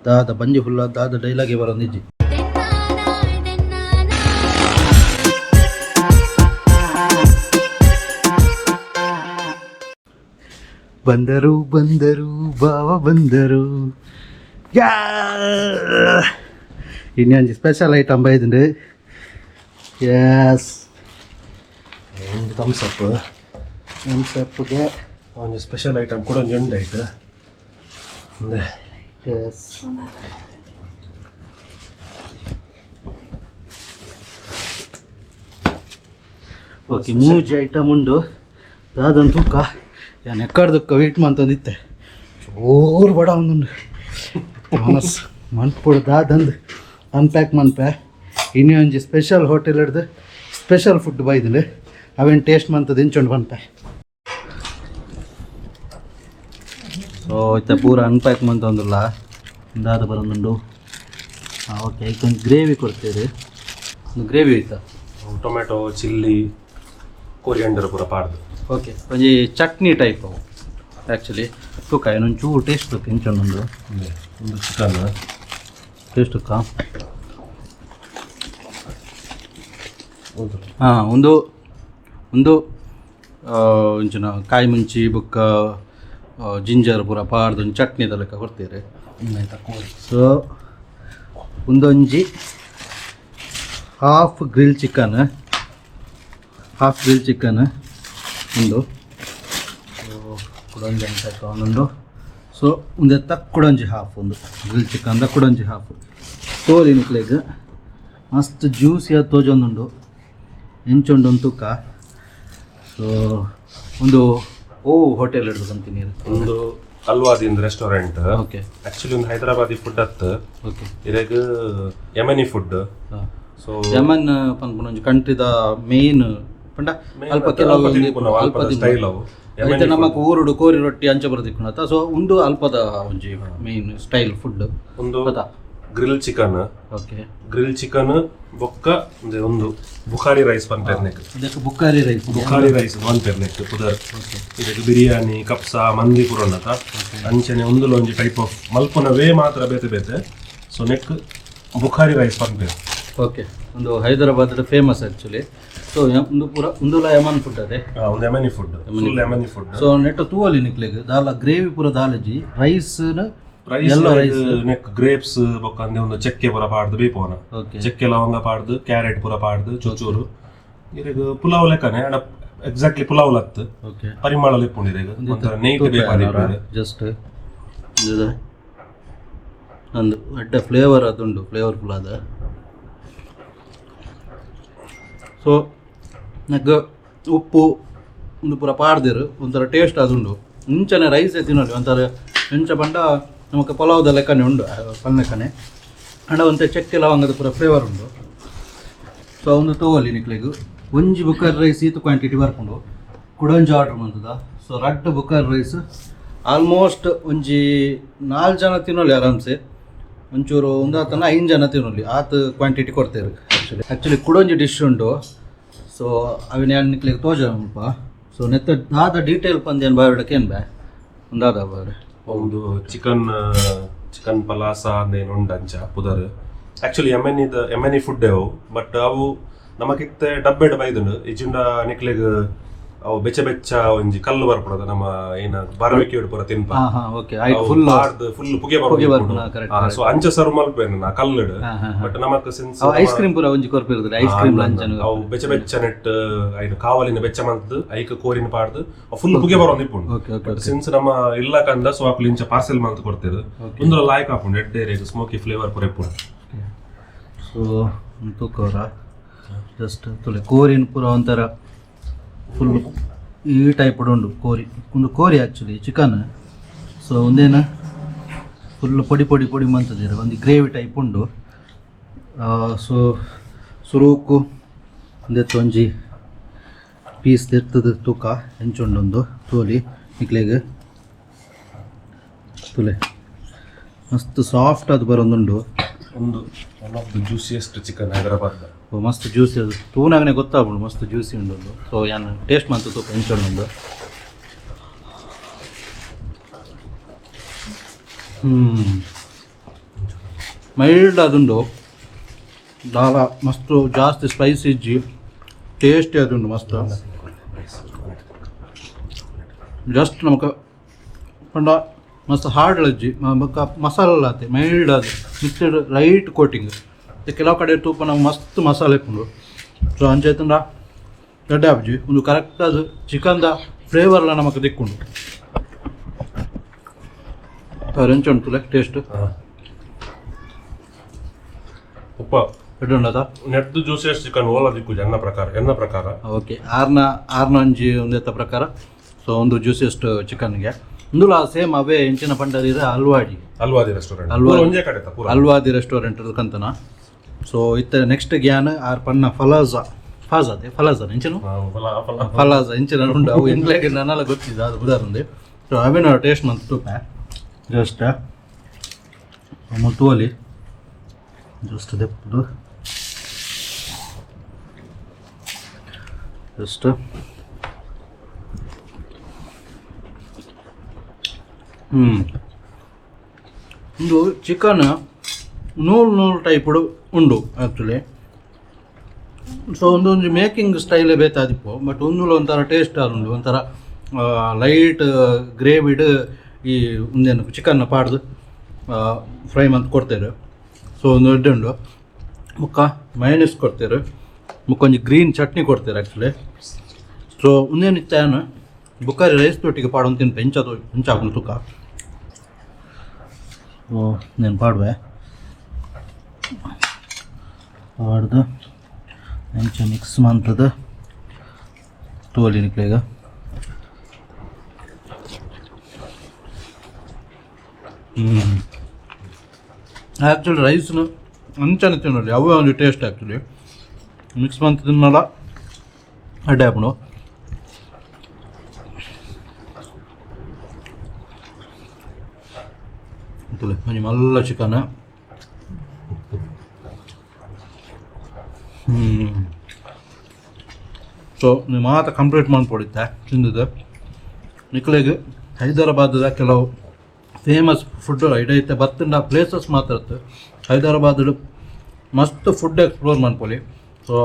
ದಾದ ಬಂಜಿ ಫುಲ್ ದಾದ ಡೈಲಾಗೆ ಬರೋದಿಜ್ಜಿ. ಬಂದರು ಬಂದರು ಬಾವ ಬಂದರು. ಇನ್ನೊಂದು ಸ್ಪೆಷಲ್ ಐಟಮ್ ಬೈದುಂಡು. ಎಸ್ ಒಂದು ಥಮ್ಸಪ್ಗೆ ಒಂದು ಸ್ಪೆಷಲ್ ಐಟಮ್ ಕೂಡ ಒಂದು ಉಂಡು ಆಯ್ತು. ಎಸ್ ಓಕೆ ಮೂಜಿ ಐಟಮ್ ಉಂಡು. ದಾದಂತೂ ಯಾನ್ ಎಕ್ಕಡ್ದಕ್ಕ ವೆಯ್ಟ್ ಮಾಡ್ತಂದಿತ್ತೆ ಜೋರು ಬಡ ಒಂದುಂಡು ಮನಸ್ ಮನ್ಪುಡು ದಾದಂದು ಅನ್ಪ್ಯಾಕ್ ಮನ್ಪೆ. ಇನ್ನೂ ಒಂಜಿ ಸ್ಪೆಷಲ್ ಹೋಟೆಲ್ ಹಿಡ್ದು ಸ್ಪೆಷಲ್ ಫುಡ್ ಬೈದಿಲ್ಲ ಅವೇನು ಟೇಸ್ಟ್ ಮಾಡ್ತದೆ ಇಂಚೊಂಡು ಮನ್ಪೆ. ಸೊ ಇತ್ತ ಪೂರ ಅನ್ಪ್ಯಾಕ್ ಮಾಡ್ತಂದಿಲ್ಲ ದಾದ ಬರೋದುಂಡು. ಓಕೆ ಇದೊಂದು ಗ್ರೇವಿ ಕೊಡ್ತೀರಿ. ಒಂದು ಗ್ರೇವಿ ಐತಾ ಟೊಮೆಟೊ ಚಿಲ್ಲಿ ಕೊರಿಯಂಡರ್ ಪೂರ ಪಾಡ್ದು. ಓಕೆ ಒಂಜಿ ಚಟ್ನಿ ಟೈಪ್ ಅವು ಆ್ಯಕ್ಚುಲಿ ತೂಕ ಇನ್ನೊಂದು ಚೂರು ಟೇಸ್ಟ್ ಬೇಕು ಇಂಚೊಂದೊಂದು ಒಂದು ಚಿಕನ್ ಟೇಸ್ಟ್ ಹಾಂ ಒಂದು ಒಂದು ಇಂಚಿನ ಕಾಯಿ ಮುಂಚಿ ಬುಕ್ಕ ಜಿಂಜರ್ ಪೂರ ಪಾಡ್ದು ಒಂದು ಚಟ್ನಿದ ಲೆಕ್ಕ ಕೊಡ್ತೀರಿ. ಸೊ ಒಂದೊಂಜಿ ಹಾಫ್ ಗ್ರಿಲ್ ಚಿಕನ್ ಒಂದು ಕುಡಂಜಿ ಅಂತ ಒಂದೊಂದು. ಸೊ ಒಂದೇ ತಕ್ಕ ಕುಡಂಜಿ ಹಾಫ್ ಒಂದು ಗ್ರಿಲ್ ಚಿಕನ್ದ ಕುಡಂಜಿ ಹಾಫ್ ತೋಲಿ ನಿಕ್ಲೆಗ್ ಮಸ್ತ್ ಜ್ಯೂಸಿಯಾದ ತೋಜೊಂದುಂಡು ಹೆಂಚೊಂಡು ಒಂದು ತೂಕ. ಸೊ ಒಂದು ಹೋಟೆಲ್ ಹಿಡ್ಬೇಕಂತೀನಿ ಒಂದು ಅಲ್ವಾದಿ ರೆಸ್ಟೋರೆಂಟ್. ಓಕೆ ಆಕ್ಚುಲಿ ಒಂದು ಹೈದರಾಬಾದಿ ಫುಡ್ ಅತ್ತ. ಓಕೆ ಇದಾಗ ಯಮನಿ ಫುಡ್. ಸೊ ಯಮನ್ ಪನ್ಪುನ ಕಂಟ್ರಿದ ಮೇನ್ ಪಂಡ ಅಲ್ಪ ಕೆಲವು ಅಲ್ಪ ಸ್ಟೈಲ್ ಅವು అయితే ನಮಕ್ ಊರುಡು ಕೋರಿ ರೊಟ್ಟಿ ಅಂಚ ಬರದಿಕ್ಕುನತ. ಸೊ ಒಂದು ಅಲ್ಪದ ಒಂಜಿ ಮೇನ್ ಸ್ಟೈಲ್ ಫುಡ್ ಒಂದು grill chicken. Okay grill chicken ಬೊಕ್ಕ ಒಂದು ಬುಖಾರಿ ರೈಸ್ ಪನ್ಪೆರ್ನೆಕ್. ಇದಕ್ಕೆ ಬುಖಾರಿ ರೈಸ್ ಪನ್ಪೆರ್ನೆಕ್ ಪುದರ್. ಇದಕ್ಕೆ ಬಿರಿಯಾನಿ ಕಪ್ಸಾ ಮಂದಿ ಪುರೊನ್ನತ ಅಂಚನೆ ಒಂದು ಒಂಜಿ ಟೈಪ್ ಆಫ್ ಮಲ್ಪುನ ವೇ ಮಾತ್ರ ಬೇತೆ ಬೇತೆ. ಸೊ ನೆಕ್ ಬುಖಾರಿ ರೈಸ್ ಪನ್ಪೆರ್. ಓಕೆ ಒಂದು ಹೈದರಾಬಾದ್ ಫೇಮಸ್ ಆ್ಯಕ್ಚುಲಿ. ಸೊ ಒಂದು ಪೂರ ಒಂದುಲ ಯಮನ್ ಫುಡ್ ಅದೇ ಒಂದು ಯಮನಿ ಫುಡ್. ಸೊ ನೆಟ್ ತೂವಲಿ ನಿಕ್ಲೆಗ್ ದಾಲ ಗ್ರೇವಿ ಪೂರ ದಾಲಜಿ ರೈಸ್ ನೆಕ್ ಗ್ರೇಪ್ಸ್ ಬೊಕ್ಕ ಅಂದೆ ಒಂದು ಚೆಕ್ಕೆ ಪೂರ ಪಾಡ್ದು ಬೇಪೋನ. ಚೆಕ್ಕೆ ಲವಂಗ ಪಾಡ್ದು ಕ್ಯಾರೆಟ್ ಪೂರ ಪಾಡ್ದು ಚೂಚೂರು ಇರೆಗ್ ಪುಲಾವ್ ಲೆಕ್ಕನೆ ಅಡ ಎಕ್ಸಾಕ್ಟ್ಲಿ ಪುಲಾವ್ ಲತ್ ಪರಿಮಳ ಲೆಪ್ಪುಂಡು ಇರೆಗ್ ಒಂಥರ ನೈಟ್ ಬೇಕಾದ್ರೆ ಜಸ್ಟ್ ಒಂದು ಅಡ್ಡ ಫ್ಲೇವರ್ ಅದುಂಡು ಫ್ಲೇವರ್ಫುಲ್ ಅದ. ಸೊ ನಗ ಉಪ್ಪು ಒಂದು ಪೂರ ಪಾಡ್ದಿರು ಒಂಥರ ಟೇಸ್ಟ್ ಅದುಂಡು. ಮುಂಚೆನೆ ರೈಸ್ ತಿನ್ನೋಲಿ ಒಂಥರ ಹೆಂಚ ಬಂಡ ನಮಗೆ ಪಲಾವ್ದ ಲೆಕ್ಕನೆ ಉಂಡು ಪಲ್ಲೆಕ್ಕನೆ ಅಂಡ ಒಂಥ ಚೆಕ್ಕೆ ಲವಂಗದ ಪೂರ ಫ್ಲೇವರ್ ಉಂಡು. ಸೊ ಒಂದು ತೋವಲಿ ನಿಕ್ಲೆಗು ಒಂಜಿ ಬುಕ್ಕರ್ ರೈಸ್ ಈತು ಕ್ವಾಂಟಿಟಿ ಬರ್ಕೊಂಡು ಕುಡೊಂಜಿ ಆರ್ಡ್ರ್ ಮಾಡ್ತದ. ಸೊ ರಡ್ಡು ಬುಕ್ಕರ್ ರೈಸ್ ಆಲ್ಮೋಸ್ಟ್ ಒಂಜಿ 4 ಜನ ತಿನ್ನೋಲಿ ಆರಾಮ್ಸೆ. ಒಂಚೂರು ಒಂದು ಆತನ 5 ಜನ ತಿನ್ನೋಲಿ ಆತ ಕ್ವಾಂಟಿಟಿ ಕೊಡ್ತೇವೆ ಆ್ಯಕ್ಚುಲಿ ಕುಡೊಂಜಿ ಡಿಶ್ ಉಂಡು. ಸೊ ಅವಿನ ಏನು ನಿಕ್ಲಿಗೆ ತೋಜ ಸ್ವಲ್ಪ. ಸೊ ನೆತ್ತ ದಾದ ಡೀಟೇಲ್ ಪಂದೇನು ಬಾಯೊಡಕ್ಕೆ ಏನು ಬ್ಯಾ ಒಂದಾದ ಬಾರೆ ಒಂದು ಚಿಕನ್ ಪಲಾಸ ಅಂದೇನು ಉಂಡು ಅಂಚ ಪುದರ್. ಆ್ಯಕ್ಚುಲಿ ಯಮನಿ ಫುಡ್ ಅವು ಬಟ್ ಅವು ನಮಕಿತ್ತೆ ಡಬ್ಬೆಡ್ ಬೈದುಂಡು ಇಜಿಂಡ ನಿಕ್ಲೆಗ್ ಅವು ಬೆಚ್ಚ ಒಂಜಿ ಕಲ್ಲು ಬರ್ಪಡದ ನಮ್ಮ ಏನ ಬಾರ್ಬೆಕ್ಯೂ ಪೂರ ತಿನ್ಪ ಫುಲ್ ಪುಗೆ ಬರ್ಪುಡು. ಸೊ ಅಂಚ ಸರ್ವ್ ಮಲ್ಪೇನು ನಾ ಕಲ್ಲುಡ್ ಬಟ್ ನಮಕ್ ಸಿನ್ಸ್ ಐಸ್ ಕ್ರೀಮ್ ಪೂರ ಒಂಜಿ ಕೊರ್ಪಿರ್ದು ಐಸ್ ಕ್ರೀಮ್ ಲಂಚನ್ ಅವು ಬೆಚ್ಚ ನೆಟ್ ಐನು ಕಾವಲಿನ ಬೆಚ್ಚ ಮಂತ್ ಐಕ ಕೋರಿನ ಪಾಡ್ದು ಫುಲ್ ಪುಗೆ ಬರೋನ್ ಇಪ್ಪುಂಡು. ಬಟ್ ಸಿನ್ಸ್ ನಮ್ಮ ಇಲ್ಲ ಕಂಡ ಸೊ ಅಕ್ಲು ಇಂಚ ಪಾರ್ಸೆಲ್ ಮಂತ್ ಕೊಡ್ತೇರು ಒಂದ್ರ ಲಾಯ್ಕ್ ಹಾಪುಂಡು ಎಡ್ಡೇರಿಗೆ ಸ್ಮೋಕಿ ಫ್ಲೇವರ್ ಪೂರ ಇಪ್ಪುಂಡು. ಸೊ ತೂಕೋರ ಜಸ್ಟ್ ತುಲೆ ಕೋರಿನ ಪೂರ ಒಂಥರ ಫುಲ್ ಈ ಟೈಪ್ ಉಂಡು ಕೋರಿ ಒಂದು ಕೋರಿ ಆ್ಯಕ್ಚುಲಿ ಚಿಕನ್. ಸೊ ಒಂದೇನ ಫುಲ್ ಪೊಡಿ ಮಂತದಿರ ಒಂದು ಗ್ರೇವಿ ಟೈಪ್ ಉಂಡು. ಸೊ ಸುರುಕು ಒಂದೆತ್ತು ಒಂಜಿ ಪೀಸ್ ತೆರ್ತದ ತೂಕ ಹೆಂಚುಂಡೊಂದು ತೋಲಿ ನಿಕ್ಲೆಗ್ ತುಲೆ ಮಸ್ತ್ ಸಾಫ್ಟ್ ಅದು ಬರೋದುಂಡು. ಒಂದು one of the juiciest chicken Hyderabad. ಮಸ್ತ್ ಜ್ಯೂಸಿ ಅದು ತೂನಾಗನೆ ಗೊತ್ತಾಗ್ಬಿಡು ಮಸ್ತ್ ಜ್ಯೂಸಿ ಉಂಡು. ಸೊ ಏನು ಟೇಸ್ಟ್ ಮಾಡ್ತು ತೂಕ ಹೆಂಚೊಂಡು. ಮೈಲ್ಡ್ ಅದುಂಡು ದಾಲ ಮಸ್ತ್ ಜಾಸ್ತಿ ಸ್ಪೈಸಿ ಇಜ್ಜಿ ಟೇಸ್ಟಿ ಅದುಂಡು ಮಸ್ತ್ ಜಸ್ಟ್ ನಮಕ್ ಪಂಡ ಮಸ್ತ್ ಹಾರ್ಡ್ ಅಜ್ಜಿ ಬೊಕ್ಕ ಮಸಾಲ ಆತೆ ಮೈಲ್ಡ್ ಅದು ಮಿಕ್ಸ್ಡ್ ಲೈಟ್ ಕೋಟಿಂಗ್ ಕೆಲವು ಕಡೆ ತೂಪ ನಾವು ಮಸ್ತ್ ಮಸಾಲೆ ಇಪ್ಪುಂಡು ಸೊ ಅಂಚೆತ್ತಂಡ ಗಡ್ಡೆ ಆಪ್ಜಿ ಒಂದು ಕರೆಕ್ಟ್ ಅದು ಚಿಕನ್ದ ಫ್ಲೇವರ್ಲ ನಮಕ್ ದಿಕ್ಕುಂಡು ಎಂಚ ಉಂಟು ಟೇಸ್ಟ್ ಉಪ್ಪ ಎಡ್ಡುಂಡದ ನೆಟ್ ಜ್ಯೂಸಿಯಸ್ ಚಿಕನ್ ಓಲ ದಿಕ್ಕು ಎನ್ನ ಪ್ರಕಾರ ಓಕೆ ಆರ್ನ ಒಂಜಿ ಒಂದೆತ್ತ ಪ್ರಕಾರ ಸೊ ಒಂದು ಜ್ಯೂಸಿಯಸ್ಟ್ ಚಿಕನ್ಗೆ ಇಂದುಲ ಸೇಮ್ ಅವೇ ಎಂಚಿನ ಪಂಡದಿರ ಅಲ್ವಾದಿ ರೆಸ್ಟೋರೆಂಟ್ ಕಂತನ ಸೊ ಇತ್ತ ನೆಕ್ಸ್ಟ್ ಗ್ಯಾನ್ ಆರ್ ಪನ್ನ ಫಲಾಜ ಎಂಚಿನ ಫಲಾಜ ಎಂಚಿನ ಉಂಡು ಅವು ಎಂಗ್ಲೆಗೆ ನನ್ನೆಲ್ಲ ಗೊತ್ತಿದ್ದ ಅದು ಉದಾಹರಣೆ ಸೊ ಅವೇನ ಟೇಸ್ಟ್ ಮಂತ್ ತೂಪ ಜಸ್ಟ್ ತೋಲಿ ಜಸ್ಟ್ ದೆಪ್ಪದು ಜಸ್ಟ್ ಒಂದು ಚಿಕನ್ ನೂರು ಟೈಪುಡು ಉಂಡು ಆ್ಯಕ್ಚುಲಿ ಸೊ ಒಂದೊಂದು ಮೇಕಿಂಗ್ ಸ್ಟೈಲೇ ಬೇಕಾದಿಪ್ಪು ಬಟ್ ಒಂದುಲ ಒಂಥರ ಟೇಸ್ಟ್ ಆದುಂಡು ಒಂಥರ ಲೈಟ್ ಗ್ರೇವಿಡ್ ಈ ಒಂದೇನು ಚಿಕನ್ನ ಪಾಡ್ದು ಫ್ರೈ ಮಂತ್ ಕೊಡ್ತೇವೆ ಸೊ ಒಂದು ಉಂಡು ಮುಕ್ಕ ಮೈನಸ್ ಕೊಡ್ತೇವೆ ಮುಕ್ಕೊಂಜಿ ಗ್ರೀನ್ ಚಟ್ನಿ ಕೊಡ್ತೇವೆ ಆ್ಯಕ್ಚುಲಿ ಸೊ ಒಂದೇನಿತ್ತ ಏನು ಬುಕಾರಿ ರೈಸ್ ತೊಟ್ಟಿಗೆ ಪಾಡೊಂದು ತಿಂತ ಹೆಂಚಾಕೊಂಡು ತುಕ ಓ నేను పాడువే ಪಾಡ್ದು ಹೆಂಚ ಮಿಕ್ಸ್ ಮಾಡ್ತದ ತೋಲಿ ನಿಕ್ಲೇಗ ಆ್ಯಕ್ಚುಲಿ ರೈಸ್ನು ಅಂಚನೆ ತಿನ್ನೋಲಿ ಅವೇ ಒಂದು ಟೇಸ್ಟ್ ಆ್ಯಕ್ಚುಲಿ ಮಿಕ್ಸ್ ಮಂತ್ ತಿನ್ನಲ್ಲ ಅಡ್ಡೆ ಹಾಕೊಂಡು ಮಂಜಿ ಮಲ್ಲ ಚಿಕನ್ ಸೊ ನೀವು ಮಾತ್ರ ಕಂಪ್ಲೀಟ್ ಮಾಡ್ಕೊಡಿದ್ದೆ ತಿಂದಿದ್ದು ನಿಕ್ಲೆಗೆ ಹೈದರಾಬಾದದ ಕೆಲವು ಫೇಮಸ್ ಫುಡ್ ಇಡೈತೆ ಬತ್ತಿನ ಪ್ಲೇಸಸ್ ಮಾತ್ರ ಹೈದರಾಬಾದ್ ಮಸ್ತ್ ಫುಡ್ ಎಕ್ಸ್ಪ್ಲೋರ್ ಮಾಡ್ಕೊಳ್ಳಿ ಸೊ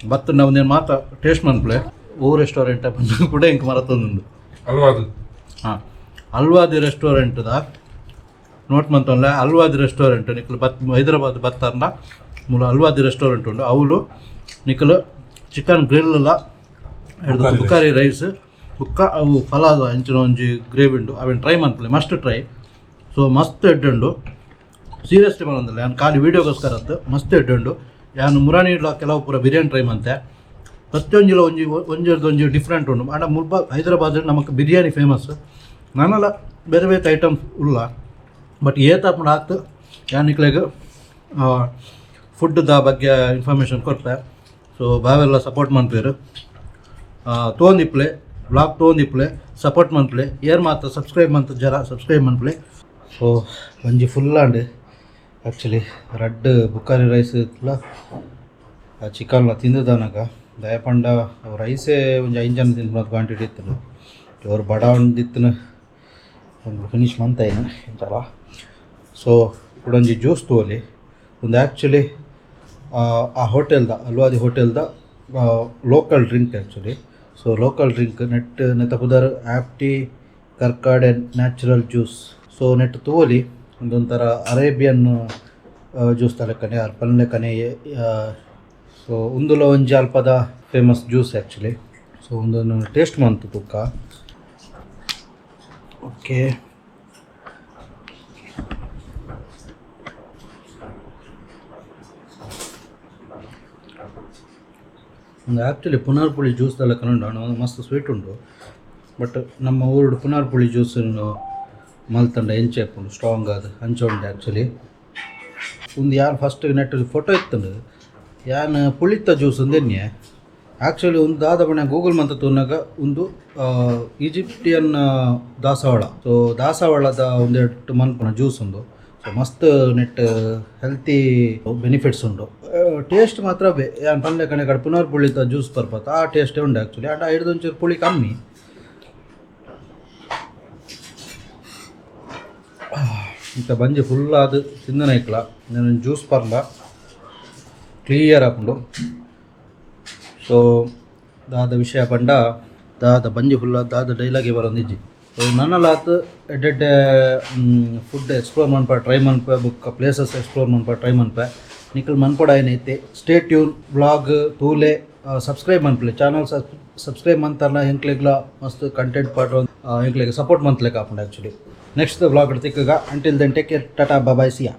ಬತ್ತಿನ ಒಂದೇನು ಮಾತ್ರ ಟೇಸ್ಟ್ ಮಾಡ್ಕೊಳ್ಳಿ ರೆಸ್ಟೋರೆಂಟ್ ಬಂದು ಕೂಡ ಇಂಕ ಮರತ್ತೊಂದುಂಡು ಹಾಂ ಅಲ್ವಾದಿ ರೆಸ್ಟೋರೆಂಟ್ದ ನೋಟ್ ಮಂತಲ್ಲ ಅಲ್ವಾದಿ ರೆಸ್ಟೋರೆಂಟ್ ನಿಕ್ಕಲು ಹೈದರಾಬಾದ್ ಬತ್ತಾರನ ಮೂಲ ಅಲ್ವಾದಿ ರೆಸ್ಟೋರೆಂಟ್ ಉಂಡು ಅವಳು ನಿಕ್ಕಲು ಚಿಕನ್ ಗ್ರಿಲ್ ಎಲ್ಲ ಹಿಡಿದು ಬುಕಾರಿ ರೈಸ್ ಬುಕ್ಕ ಅವು ಫಲಾದ ಇಂಚಿನ ಒಂಜಿ ಗ್ರೇವಿ ಉಂಡು ಅವೇನು ಟ್ರೈ ಮಾಡ್ಕೊಳ್ಳಿ ಮಸ್ಟ್ ಟ್ರೈ ಸೊ ಮಸ್ತ್ ಎಡ್ಡುಂಡು ಸೀರಿಯಸ್ಲಿ ಬಂದಿಲ್ಲ ನಾನು ಖಾಲಿ ವೀಡಿಯೋಗೋಸ್ಕರ ಅಂತ ಮಸ್ತ್ ಎಡ್ಡುಂಡು ನಾನು ಮುರಾಣಿಡ್ಲ ಕೆಲವು ಪೂರ ಬಿರಿಯಾನಿ ಟ್ರೈ ಮಾಡ್ತೆ ಪ್ರತಿಯೊಂಜಿಲ ಒಂಜಿ ಡಿಫ್ರೆಂಟ್ ಉಂಡು ಆಂಡ ಮುಲ್ಪ ಹೈದರಾಬಾದ್ ನಮಗೆ ಬಿರಿಯಾನಿ ಫೇಮಸ್ ನಾನೆಲ್ಲ ಬೇರೆ ಬೇರೆ ಐಟಮ್ಸ್ ಉಲ್ಲ ಬಟ್ ಏತಾಪುಂಡು ಆಗ್ತು ಯಾನಿಕ್ಲೆಗೆ ಫುಡ್ದ ಬಗ್ಗೆ ಇನ್ಫಾರ್ಮೇಷನ್ ಕೊಡ್ತೆ ಸೊ ಬಾವೆಲ್ಲ ಸಪೋರ್ಟ್ ಮಾಡ್ತೀರು ತೊಂದಿಪ್ಲೆ ಬ್ಲಾಗ್ ತೊಂದಿಪ್ಲೆ ಸಪೋರ್ಟ್ ಮಾಡ್ಪ್ಲೆ ಏರ್ ಮಾತ್ರ ಸಬ್ಸ್ಕ್ರೈಬ್ ಮಂತ್ ಜರ ಸಬ್ಸ್ಕ್ರೈಬ್ ಮಾಡ್ಪ್ಲೆ ಸೊ ಒಂಜಿ ಫುಲ್ ಆಂಡ್ ಆ್ಯಕ್ಚುಲಿ ರಡ್ ಬುಕಾರಿ ರೈಸ್ ಇತ್ತಲ್ಲ ಆ ಚಿಕನ್ಲ ತಿಂದದನಾಗ ದಯಪಂಡ ರೈಸೇ ಒಂಜಿ 5 ಜನ ತಿಂದು ಕ್ವಾಂಟಿಟಿ ಇತ್ತು ಅವ್ರು ಬಡ ಒಂದಿತ್ತು ಒಂದು ಫಿನಿಶ್ ಮಂತ ಏನು ಇಂತಲ್ಲ ಸೊ ಇಡೊಂಜಿ ಜ್ಯೂಸ್ ತೋಲಿ ಒಂದು ಆ್ಯಕ್ಚುಲಿ ಆ ಹೋಟೆಲ್ದ ಅಲ್ವಾದಿ ಹೋಟೆಲ್ದ local drink actually so local drink ನೆತ್ತ ಪುದರ್ ಆ್ಯಪ್ಟಿ ಕರ್ಕಾಡ್ ಆ್ಯಂಡ್ ನ್ಯಾಚುರಲ್ ಜ್ಯೂಸ್ ಸೊ ನೆಟ್ ತೋಲಿ ಒಂದೊಂಥರ ಅರೇಬಿಯನ್ ಜ್ಯೂಸ್ ಲೆಕ್ಕನೆ ಅರ್ಪಲ್ ಲೆಕ್ಕನೆ ಸೊ ಒಂದುಲ ಒಂಜಿ ಅಲ್ಪದ ಫೇಮಸ್ ಜ್ಯೂಸ್ ಆ್ಯಕ್ಚುಲಿ ಸೊ ಒಂದೊಂದು ಟೇಸ್ಟ್ ಮಂತು ತುಕ್ಕ ಓಕೆ ಒಂದು ಆ್ಯಕ್ಚುಲಿ ಪುನರ್ಪುಳಿ ಜ್ಯೂಸ್ದೆಲ್ಲ ಕನ್ನಡ ಮಸ್ತ್ ಸ್ವೀಟ್ ಉಂಟು ಬಟ್ ನಮ್ಮ ಊರು ಪುನರ್ಪುಳಿ ಜ್ಯೂಸನ್ನು ಮಲ್ತಂಡ ಎಂಚೆ ಹಾಕೊಂಡು ಸ್ಟ್ರಾಂಗ್ ಅದು ಹಂಚ ಉಂಟು ಆ್ಯಕ್ಚುಲಿ ಒಂದು ಯಾರು ಫಸ್ಟ್ ನೆಟ್ ಫೋಟೋ ಇತ್ತಂಡು ಯಾನು ಪುಳಿತ ಜ್ಯೂಸ್ ಒಂದೆನ್ನೆ ಆ್ಯಕ್ಚುಲಿ ಒಂದು ದಾದ ಬಣ್ಣ ಗೂಗಲ್ ಮಂತ ತೋನಾಗ ಒಂದು ಈಜಿಪ್ಟಿಯನ್ ದಾಸವಾಳ ಸೊ ದಾಸವಾಳದ ಒಂದೆರಡು ಮನ್ಪುನ ಜ್ಯೂಸ್ ಉಂಡು ಸೊ ಮಸ್ತ್ ನೆಟ್ ಹೆಲ್ತಿ ಬೆನಿಫಿಟ್ಸ್ ಉಂಡು ಟೇಸ್ಟ್ ಮಾತ್ರ ಯಾನು ಪಂಡೆ ಕಣೆ ಕಡೆ ಪುನರ್ ಪುಳಿತ ಜ್ಯೂಸ್ ಬರ್ಬತ್ತ ಆ ಟೇಸ್ಟೇ ಉಂಡು ಆ್ಯಕ್ಚುಲಿ ಆಟ ಹಿಡಿದೊಂಚೂರು ಪುಳಿ ಕಮ್ಮಿ ಇಂಥ ಬಂಜಿ ಫುಲ್ ಅದು ತಿಂದನ ಇಕ್ಲ ನಾನು ಜ್ಯೂಸ್ ಪರ್ಲ ಕ್ಲಿಯರ್ ಹಾಕೊಂಡು ಸೊ ದಾದ ವಿಷಯ ಪಂಡ ದಾದ ಬಂಜಿ ಫುಲ್ ದಾದ ಡೈಲಾಗೆ ಬರೋಂದಿಜ್ಜಿ ಸೊ ನನ್ನಲ್ಲಾತು ಎಡ್ಡೆ ಫುಡ್ ಎಕ್ಸ್ಪ್ಲೋರ್ ಮನ್ಪ ಟ್ರೈ ಮನ್ಪ ಬುಕ್ ಪ್ಲೇಸಸ್ ಎಕ್ಸ್ಪ್ಲೋರ್ ಮನ್ಪ ಟ್ರೈ ಮನ್ಪ ನಿಖಲ್ ಮನ್ಪಡ ಏನೈತೆ ಸ್ಟೇ ಟ್ಯೂನ್ ಬ್ಲಾಗ್ ತೂಲೆ ಸಬ್ಸ್ಕ್ರೈಬ್ ಮನ್ಪಲೆ ಚಾನಲ್ ಸಬ್ಸ್ಕ್ರೈಬ್ ಮಂತಲ್ಲ ಹೆಂಕ್ಲೆಗ್ಲ ಮಸ್ತ್ ಕಂಟೆಂಟ್ ಪಾಠ ಹೆಂಕ್ಲೆಗೆ ಸಪೋರ್ಟ್ ಮಂತ್ಲೆ ಕಾಪುಂಡು ಆ್ಯಕ್ಚುಲಿ ನೆಕ್ಸ್ಟ್ ಬ್ಲಾಗ್ ತಿಕ್ಕಗ until then take care tata bye ಸಿಯಾ